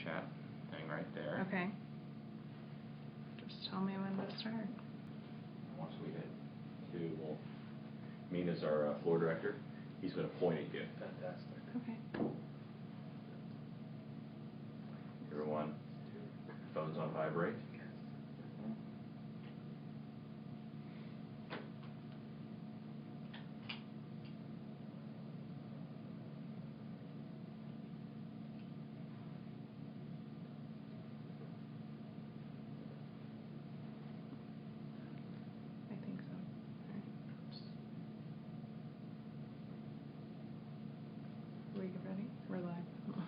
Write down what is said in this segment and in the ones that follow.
chat thing right there. Okay. Just tell me when to start. Once we hit 2, Mean is our floor director. He's going to point at you. Fantastic. Okay. Everyone, phones on vibrate. I think so. Are we ready? We're live. Okay.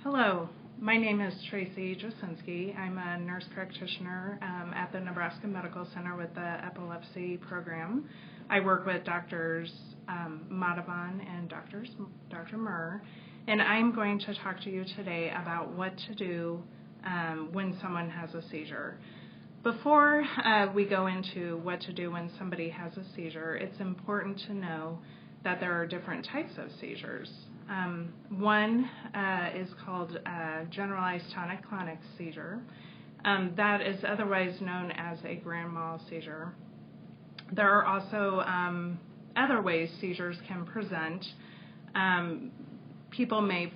Hello, my name is Tracy Jasinski. I'm a nurse practitioner at the Nebraska Medical Center with the epilepsy program. I work with Drs. Madhavan and Dr. Murr, and I'm going to talk to you today about what to do when someone has a seizure. Before we go into what to do when somebody has a seizure, it's important to know that there are different types of seizures. One is called generalized tonic-clonic seizure. That is otherwise known as a grand mal seizure. There are also other ways seizures can present. People may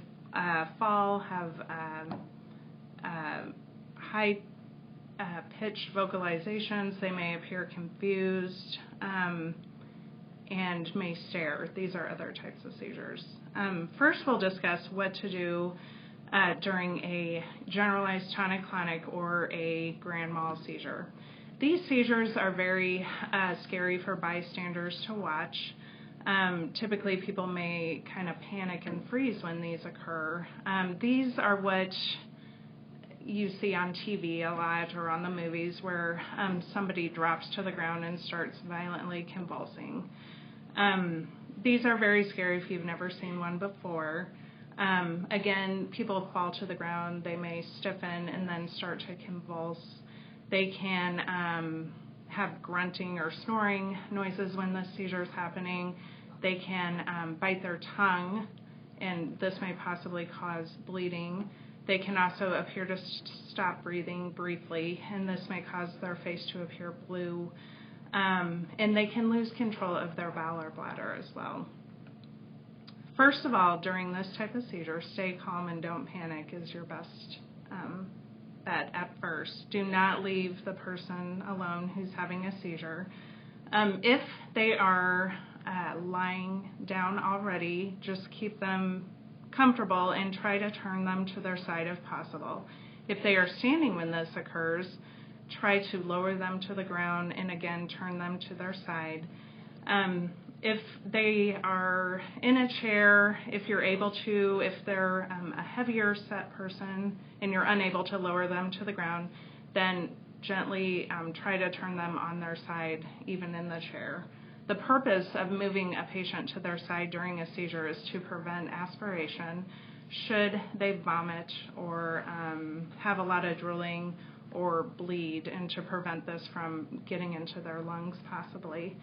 fall, have high pitched vocalizations, they may appear confused, and may stare. These are other types of seizures. First, we'll discuss what to do during a generalized tonic-clonic or a grand mal seizure. These seizures are very scary for bystanders to watch. Typically, people may kind of panic and freeze when these occur. These are what you see on TV a lot or on the movies where somebody drops to the ground and starts violently convulsing. These are very scary if you've never seen one before. Again, people fall to the ground, they may stiffen and then start to convulse. They can have grunting or snoring noises when the seizure is happening. They can bite their tongue, and this may possibly cause bleeding. They can also appear to stop breathing briefly, and this may cause their face to appear blue. And they can lose control of their bowel or bladder as well. First of all, during this type of seizure, stay calm and don't panic is your best bet at first. Do not leave the person alone who's having a seizure. If they are lying down already, just keep them comfortable and try to turn them to their side if possible. If they are standing when this occurs, try to lower them to the ground and again turn them to their side. If they are in a chair, if you're able to, if they're a heavier set person and you're unable to lower them to the ground, then gently try to turn them on their side, even in the chair. The purpose of moving a patient to their side during a seizure is to prevent aspiration should they vomit or have a lot of drooling or bleed, and to prevent this from getting into their lungs possibly.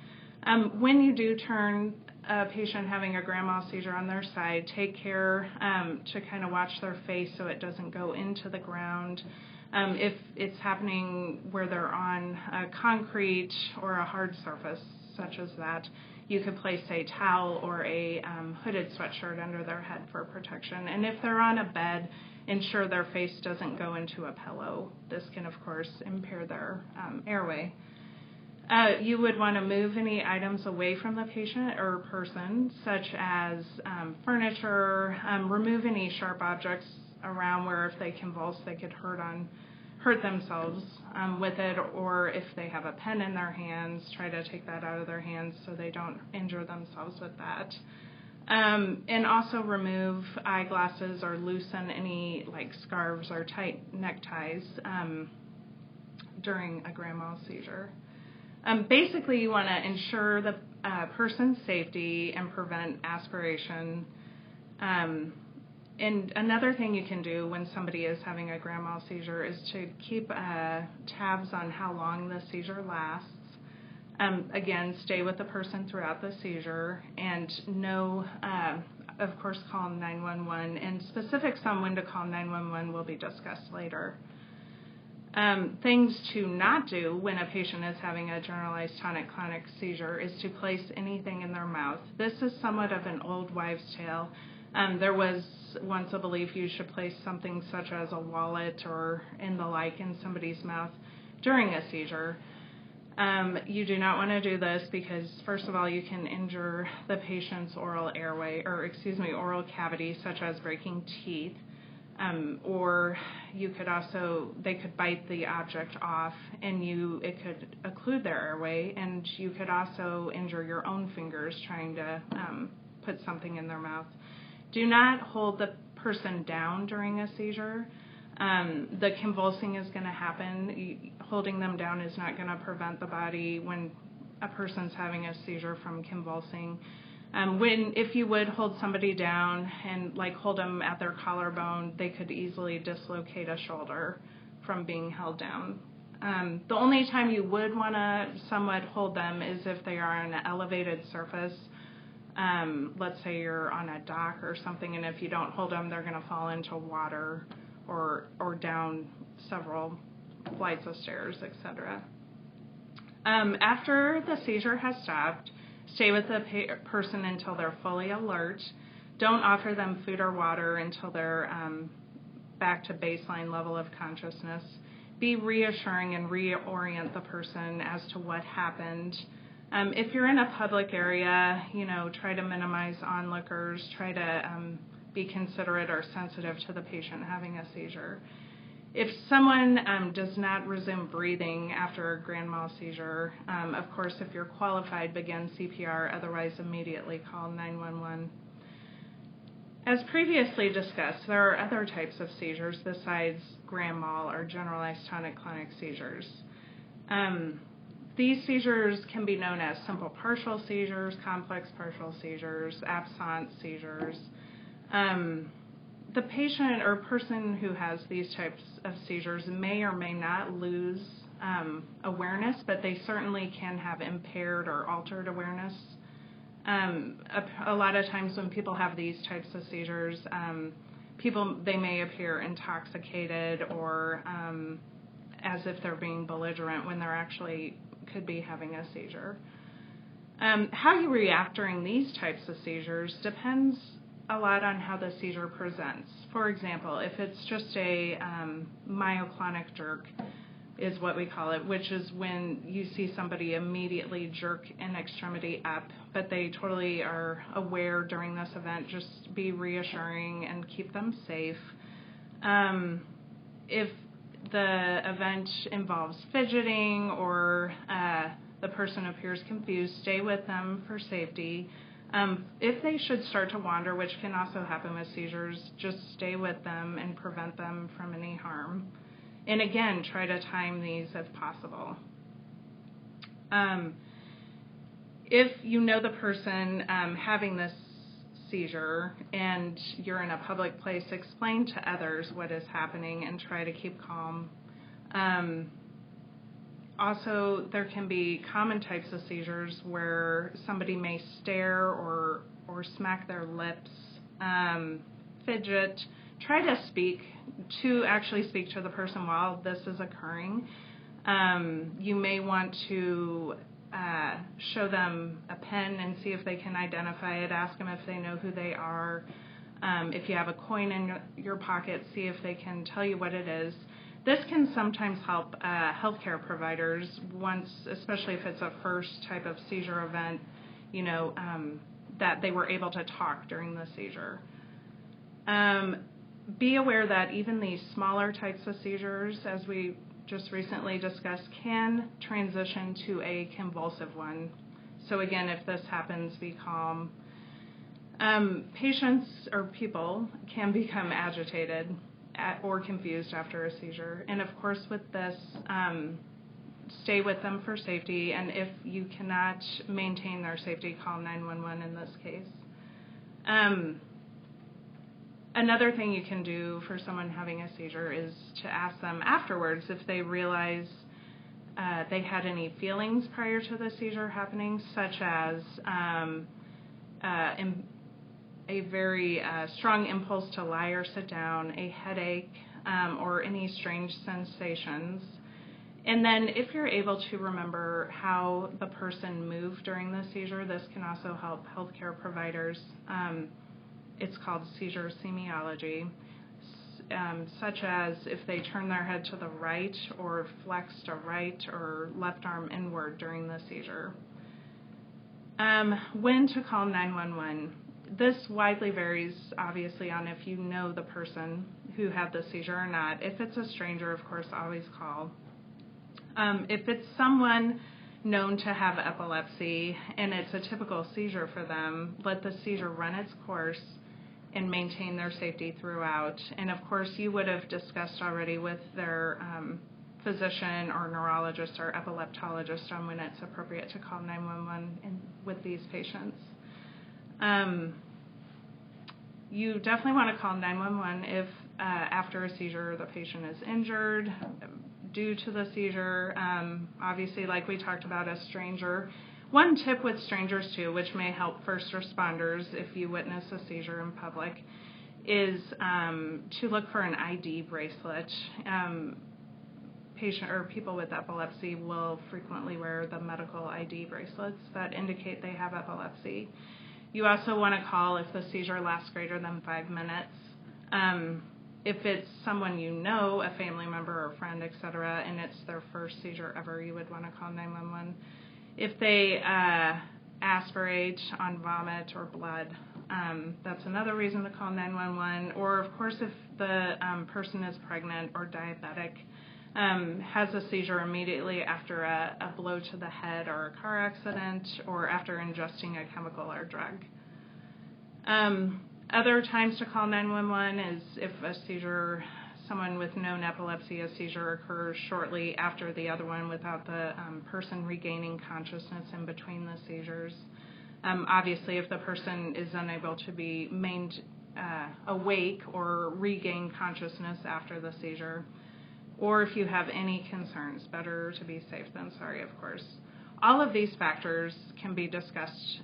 When you do turn a patient having a grand mal seizure on their side, take care to kind of watch their face so it doesn't go into the ground. If it's happening where they're on concrete or a hard surface such as that, you could place a towel or a hooded sweatshirt under their head for protection. And if they're on a bed, ensure their face doesn't go into a pillow. This can, of course, impair their airway. You would want to move any items away from the patient or person, such as furniture, remove any sharp objects around where if they convulse, they could hurt themselves with it, or if they have a pen in their hands, try to take that out of their hands so they don't injure themselves with that. And also remove eyeglasses or loosen any like scarves or tight neckties during a grand mal seizure. Basically, you want to ensure the person's safety and prevent aspiration. And another thing you can do when somebody is having a grand mal seizure is to keep tabs on how long the seizure lasts. Again, stay with the person throughout the seizure and know of course, call 911, and specifics on when to call 911 will be discussed later. Things to not do when a patient is having a generalized tonic-clonic seizure is to place anything in their mouth. This is somewhat of an old wives' tale. There was once a belief you should place something such as a wallet or the like in somebody's mouth during a seizure. You do not want to do this because, first of all, you can injure the patient's oral cavity, such as breaking teeth. Or you could they could bite the object off and it could occlude their airway, and you could also injure your own fingers trying to put something in their mouth. Do not hold the person down during a seizure. The convulsing is going to happen. Holding them down is not going to prevent the body when a person's having a seizure from convulsing. If you would hold somebody down and hold them at their collarbone, they could easily dislocate a shoulder from being held down. The only time you would want to somewhat hold them is if they are on an elevated surface. Let's say you're on a dock or something, and if you don't hold them, they're going to fall into water or down several flights of stairs, etc. After the seizure has stopped, stay with the person until they're fully alert. Don't offer them food or water until they're back to baseline level of consciousness. Be reassuring and reorient the person as to what happened. If you're in a public area, try to minimize onlookers. Try to be considerate or sensitive to the patient having a seizure. If someone does not resume breathing after a grand mal seizure, of course, if you're qualified, begin CPR, otherwise immediately call 911. As previously discussed, there are other types of seizures besides grand mal or generalized tonic-clonic seizures. These seizures can be known as simple partial seizures, complex partial seizures, absence seizures. The patient or person who has these types of seizures may or may not lose awareness, but they certainly can have impaired or altered awareness. A lot of times when people have these types of seizures, they may appear intoxicated or as if they're being belligerent when they're actually could be having a seizure. How you react during these types of seizures depends a lot on how the seizure presents. For example, if it's just a myoclonic jerk is what we call it, which is when you see somebody immediately jerk an extremity up, but they totally are aware during this event, just be reassuring and keep them safe. If the event involves fidgeting or the person appears confused, stay with them for safety. If they should start to wander, which can also happen with seizures, just stay with them and prevent them from any harm. And again, try to time these if possible. If you know the person having this seizure and you're in a public place, explain to others what is happening and try to keep calm. Also, there can be common types of seizures where somebody may stare or smack their lips, fidget. Try to speak to the person while this is occurring. You may want to show them a pen and see if they can identify it. Ask them if they know who they are. If you have a coin in your pocket, see if they can tell you what it is. This can sometimes help healthcare providers especially if it's a first type of seizure event, that they were able to talk during the seizure. Be aware that even these smaller types of seizures, as we just recently discussed, can transition to a convulsive one. So again, if this happens, be calm. Patients or people can become agitated or confused after a seizure. And of course with this, stay with them for safety, and if you cannot maintain their safety, call 911 in this case. Another thing you can do for someone having a seizure is to ask them afterwards if they realize they had any feelings prior to the seizure happening, such as a very strong impulse to lie or sit down, a headache, or any strange sensations. And then if you're able to remember how the person moved during the seizure, this can also help healthcare providers. It's called seizure semiology, such as if they turn their head to the right or flexed a right or left arm inward during the seizure. When to call 911. This widely varies, obviously, on if you know the person who had the seizure or not. If it's a stranger, of course, always call. If it's someone known to have epilepsy and it's a typical seizure for them, let the seizure run its course and maintain their safety throughout. And of course, you would have discussed already with their physician or neurologist or epileptologist on when it's appropriate to call 911 with these patients. You definitely want to call 911 if after a seizure the patient is injured due to the seizure. Obviously, like we talked about, a stranger. One tip with strangers too, which may help first responders if you witness a seizure in public, is to look for an ID bracelet. Patient or people with epilepsy will frequently wear the medical ID bracelets that indicate they have epilepsy. You also want to call if the seizure lasts greater than 5 minutes. If it's someone you know, a family member or friend, etc., and it's their first seizure ever, you would want to call 911. If they aspirate on vomit or blood, that's another reason to call 911. Or, of course, if the person is pregnant or diabetic, has a seizure immediately after a blow to the head or a car accident, or after ingesting a chemical or drug. Other times to call 911 is if a seizure, someone with known epilepsy, a seizure occurs shortly after the other one without the person regaining consciousness in between the seizures. Obviously, if the person is unable to be awake or regain consciousness after the seizure, or if you have any concerns, better to be safe than sorry, of course. All of these factors can be discussed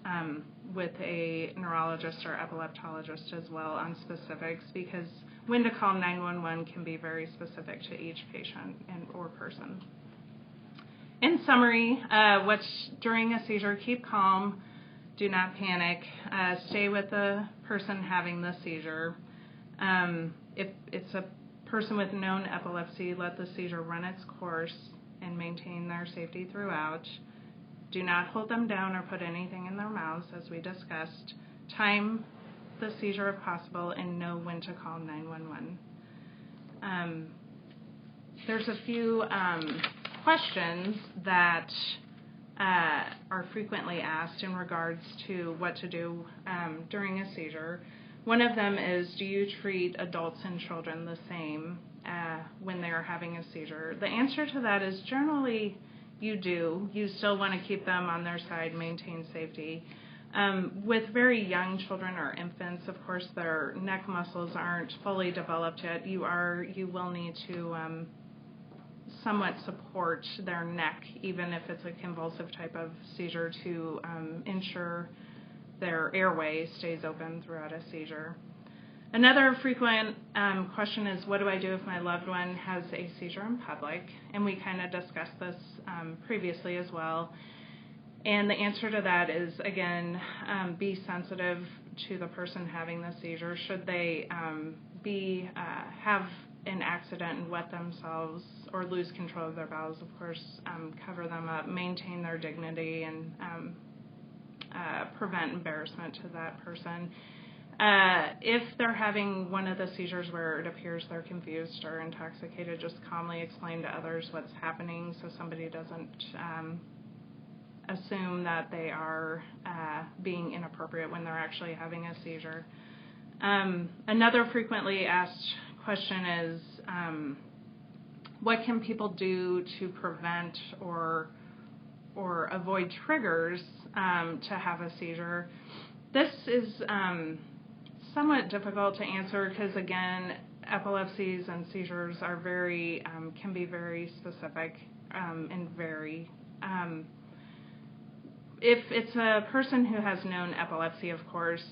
with a neurologist or epileptologist as well on specifics, because when to call 911 can be very specific to each patient or person. In summary, during a seizure, keep calm, do not panic, stay with the person having the seizure. If it's a person with known epilepsy, let the seizure run its course and maintain their safety throughout. Do not hold them down or put anything in their mouths, as we discussed. Time the seizure if possible and know when to call 911. There's a few questions that are frequently asked in regards to what to do during a seizure. One of them is, do you treat adults and children the same when they are having a seizure? The answer to that is generally you do. You still want to keep them on their side, maintain safety. With very young children or infants, of course, their neck muscles aren't fully developed yet. You will need to somewhat support their neck, even if it's a convulsive type of seizure, to ensure their airway stays open throughout a seizure. Another frequent question is, what do I do if my loved one has a seizure in public? And we kind of discussed this previously as well. And the answer to that is, again, be sensitive to the person having the seizure. Should they have an accident and wet themselves or lose control of their bowels, of course, cover them up, maintain their dignity, and prevent embarrassment to that person. If they're having one of the seizures where it appears they're confused or intoxicated, just calmly explain to others what's happening so somebody doesn't assume that they are being inappropriate when they're actually having a seizure. Another frequently asked question is, what can people do to prevent or avoid triggers to have a seizure? This is somewhat difficult to answer because, again, epilepsies and seizures are can be very specific and vary. If it's a person who has known epilepsy, of course,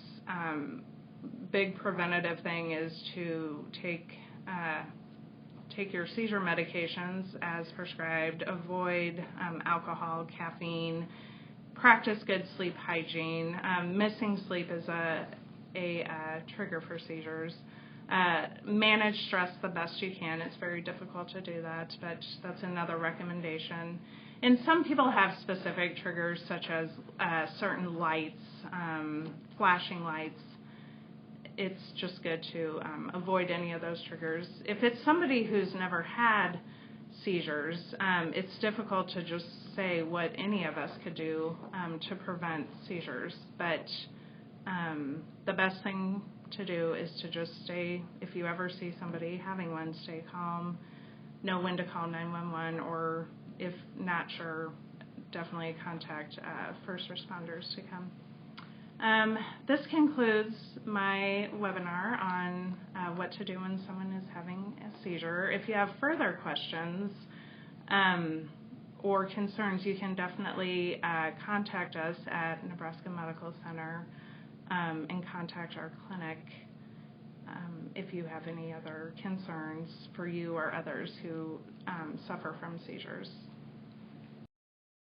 big preventative thing is to take your seizure medications as prescribed, avoid alcohol, caffeine, practice good sleep hygiene. Missing sleep is a trigger for seizures. Manage stress the best you can. It's very difficult to do that, but that's another recommendation. And some people have specific triggers, such as certain lights, flashing lights. It's just good to avoid any of those triggers. If it's somebody who's never had seizures, it's difficult to just say what any of us could do to prevent seizures. But the best thing to do is to just stay, if you ever see somebody having one, stay calm, know when to call 911, or if not sure, definitely contact first responders to come. This concludes my webinar on what to do when someone is having a seizure. If you have further questions or concerns, you can definitely contact us at Nebraska Medical Center and contact our clinic if you have any other concerns for you or others who suffer from seizures.